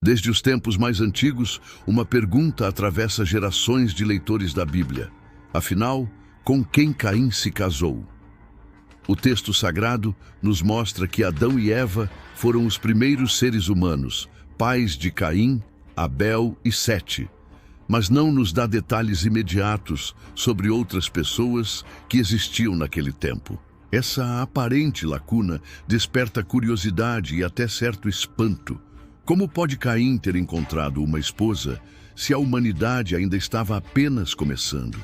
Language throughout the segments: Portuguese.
Desde os tempos mais antigos, uma pergunta atravessa gerações de leitores da Bíblia. Afinal, com quem Caim se casou? O texto sagrado nos mostra que Adão e Eva foram os primeiros seres humanos, pais de Caim, Abel e Sete, mas não nos dá detalhes imediatos sobre outras pessoas que existiam naquele tempo. Essa aparente lacuna desperta curiosidade e até certo espanto. Como pode Caim ter encontrado uma esposa se a humanidade ainda estava apenas começando?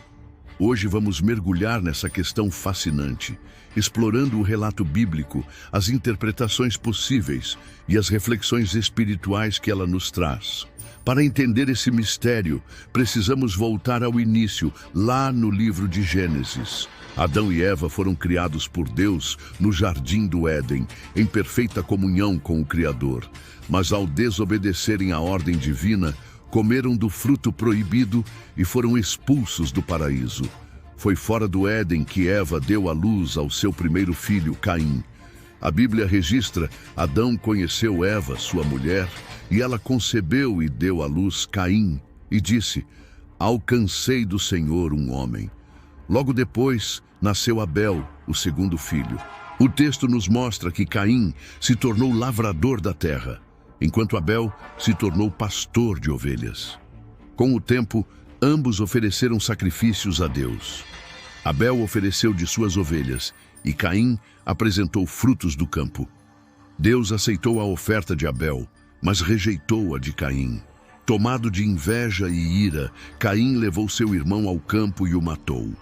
Hoje vamos mergulhar nessa questão fascinante, explorando o relato bíblico, as interpretações possíveis e as reflexões espirituais que ela nos traz. Para entender esse mistério, precisamos voltar ao início, lá no livro de Gênesis. Adão e Eva foram criados por Deus no jardim do Éden, em perfeita comunhão com o Criador. Mas ao desobedecerem à ordem divina, comeram do fruto proibido e foram expulsos do paraíso. Foi fora do Éden que Eva deu à luz ao seu primeiro filho, Caim. A Bíblia registra: Adão conheceu Eva, sua mulher, e ela concebeu e deu à luz Caim, e disse: alcancei do Senhor um homem. Logo depois, nasceu Abel, o segundo filho. O texto nos mostra que Caim se tornou lavrador da terra, enquanto Abel se tornou pastor de ovelhas. Com o tempo, ambos ofereceram sacrifícios a Deus. Abel ofereceu de suas ovelhas e Caim apresentou frutos do campo. Deus aceitou a oferta de Abel, mas rejeitou a de Caim. Tomado de inveja e ira, Caim levou seu irmão ao campo e o matou.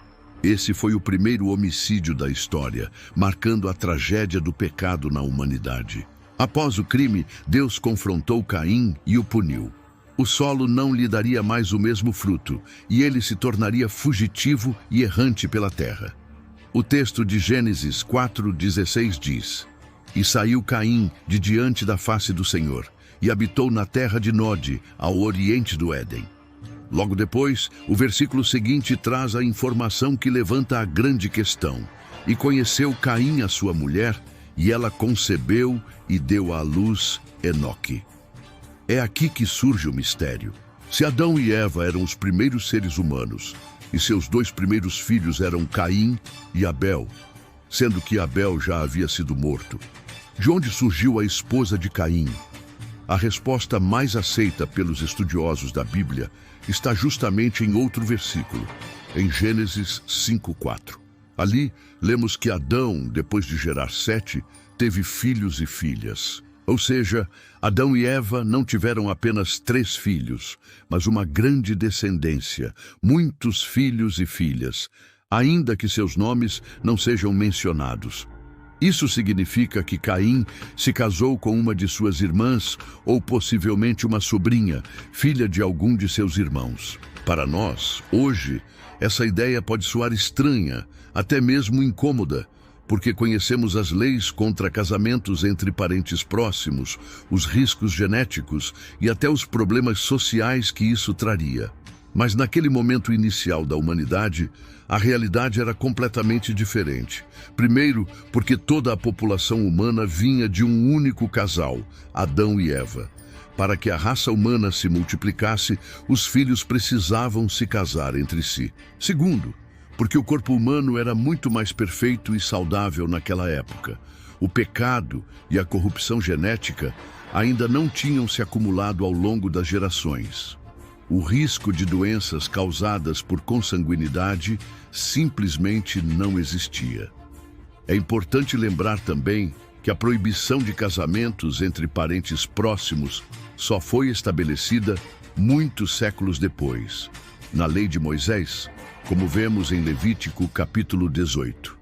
Esse foi o primeiro homicídio da história, marcando a tragédia do pecado na humanidade. Após o crime, Deus confrontou Caim e o puniu. O solo não lhe daria mais o mesmo fruto, e ele se tornaria fugitivo e errante pela terra. O texto de Gênesis 4:16 diz: e saiu Caim de diante da face do Senhor, e habitou na terra de Nod, ao oriente do Éden. Logo depois, o versículo seguinte traz a informação que levanta a grande questão. E conheceu Caim a sua mulher, e ela concebeu e deu à luz Enoque. É aqui que surge o mistério. Se Adão e Eva eram os primeiros seres humanos, e seus dois primeiros filhos eram Caim e Abel, sendo que Abel já havia sido morto, de onde surgiu a esposa de Caim? A resposta mais aceita pelos estudiosos da Bíblia está justamente em outro versículo, em Gênesis 5:4. Ali, lemos que Adão, depois de gerar Sete, teve filhos e filhas. Ou seja, Adão e Eva não tiveram apenas 3 filhos, mas uma grande descendência, muitos filhos e filhas, ainda que seus nomes não sejam mencionados. Isso significa que Caim se casou com uma de suas irmãs, ou possivelmente uma sobrinha, filha de algum de seus irmãos. Para nós, hoje, essa ideia pode soar estranha, até mesmo incômoda, porque conhecemos as leis contra casamentos entre parentes próximos, os riscos genéticos e até os problemas sociais que isso traria. Mas naquele momento inicial da humanidade, a realidade era completamente diferente. Primeiro, porque toda a população humana vinha de um único casal, Adão e Eva. Para que a raça humana se multiplicasse, os filhos precisavam se casar entre si. Segundo, porque o corpo humano era muito mais perfeito e saudável naquela época. O pecado e a corrupção genética ainda não tinham se acumulado ao longo das gerações. O risco de doenças causadas por consanguinidade simplesmente não existia. É importante lembrar também que a proibição de casamentos entre parentes próximos só foi estabelecida muitos séculos depois, na lei de Moisés, como vemos em Levítico capítulo 18.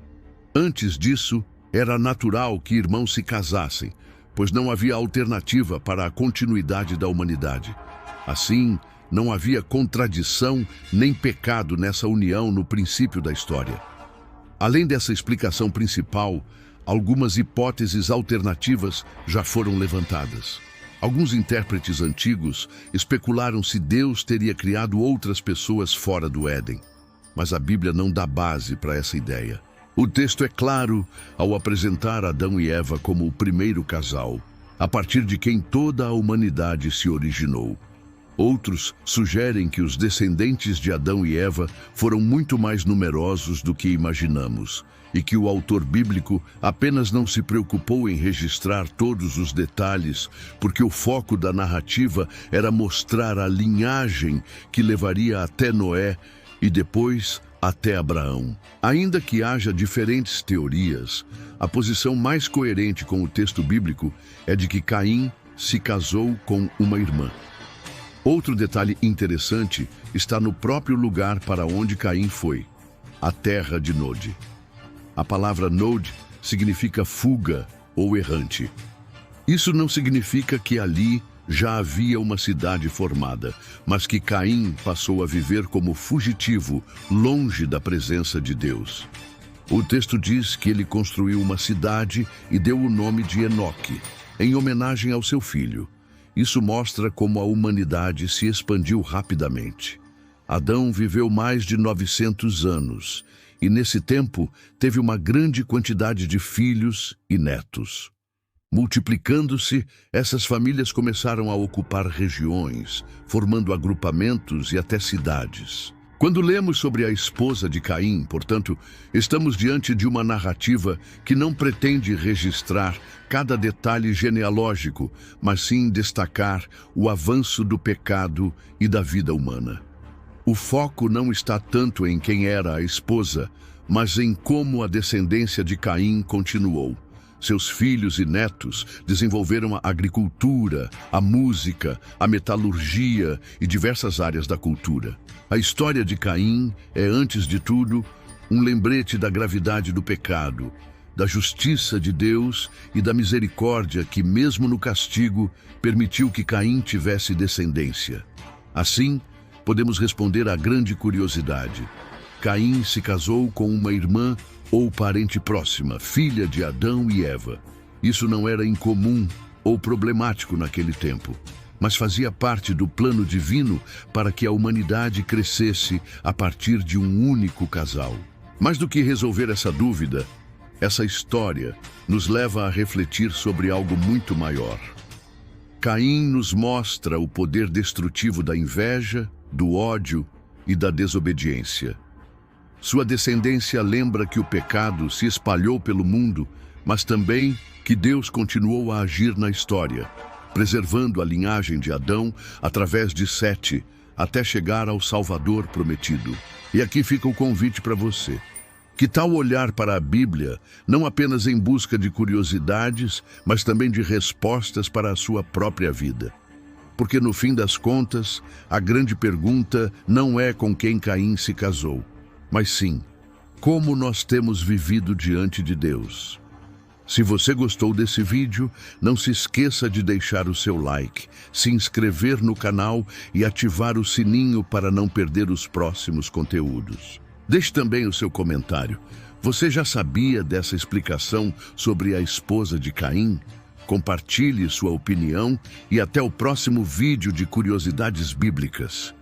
Antes disso, era natural que irmãos se casassem, pois não havia alternativa para a continuidade da humanidade. Assim, não havia contradição nem pecado nessa união no princípio da história. Além dessa explicação principal, algumas hipóteses alternativas já foram levantadas. Alguns intérpretes antigos especularam se Deus teria criado outras pessoas fora do Éden, mas a Bíblia não dá base para essa ideia. O texto é claro ao apresentar Adão e Eva como o primeiro casal. a partir de quem toda a humanidade se originou. Outros sugerem que os descendentes de Adão e Eva foram muito mais numerosos do que imaginamos, e que o autor bíblico apenas não se preocupou em registrar todos os detalhes, porque o foco da narrativa era mostrar a linhagem que levaria até Noé e depois até Abraão. Ainda que haja diferentes teorias, a posição mais coerente com o texto bíblico é de que Caim se casou com uma irmã. Outro detalhe interessante está no próprio lugar para onde Caim foi, a terra de Nod. A palavra Nod significa fuga ou errante. Isso não significa que ali já havia uma cidade formada, mas que Caim passou a viver como fugitivo, longe da presença de Deus. O texto diz que ele construiu uma cidade e deu o nome de Enoque, em homenagem ao seu filho. Isso mostra como a humanidade se expandiu rapidamente. Adão viveu mais de 900 anos, e nesse tempo teve uma grande quantidade de filhos e netos. Multiplicando-se, essas famílias começaram a ocupar regiões, formando agrupamentos e até cidades. Quando lemos sobre a esposa de Caim, portanto, estamos diante de uma narrativa que não pretende registrar cada detalhe genealógico, mas sim destacar o avanço do pecado e da vida humana. O foco não está tanto em quem era a esposa, mas em como a descendência de Caim continuou. Seus filhos e netos desenvolveram a agricultura, a música, a metalurgia e diversas áreas da cultura. A história de Caim é, antes de tudo, um lembrete da gravidade do pecado, da justiça de Deus e da misericórdia que, mesmo no castigo, permitiu que Caim tivesse descendência. Assim, podemos responder à grande curiosidade. Caim se casou com uma irmã ou parente próxima, filha de Adão e Eva. Isso não era incomum ou problemático naquele tempo, mas fazia parte do plano divino para que a humanidade crescesse a partir de um único casal. Mais do que resolver essa dúvida, essa história nos leva a refletir sobre algo muito maior. Caim nos mostra o poder destrutivo da inveja, do ódio e da desobediência. Sua descendência lembra que o pecado se espalhou pelo mundo, mas também que Deus continuou a agir na história, preservando a linhagem de Adão através de Sete, até chegar ao Salvador prometido. E aqui fica o convite para você. Que tal olhar para a Bíblia, não apenas em busca de curiosidades, mas também de respostas para a sua própria vida? Porque no fim das contas, a grande pergunta não é com quem Caim se casou, mas sim, como nós temos vivido diante de Deus. Se você gostou desse vídeo, não se esqueça de deixar o seu like, se inscrever no canal e ativar o sininho para não perder os próximos conteúdos. Deixe também o seu comentário. Você já sabia dessa explicação sobre a esposa de Caim? Compartilhe sua opinião e até o próximo vídeo de Curiosidades Bíblicas.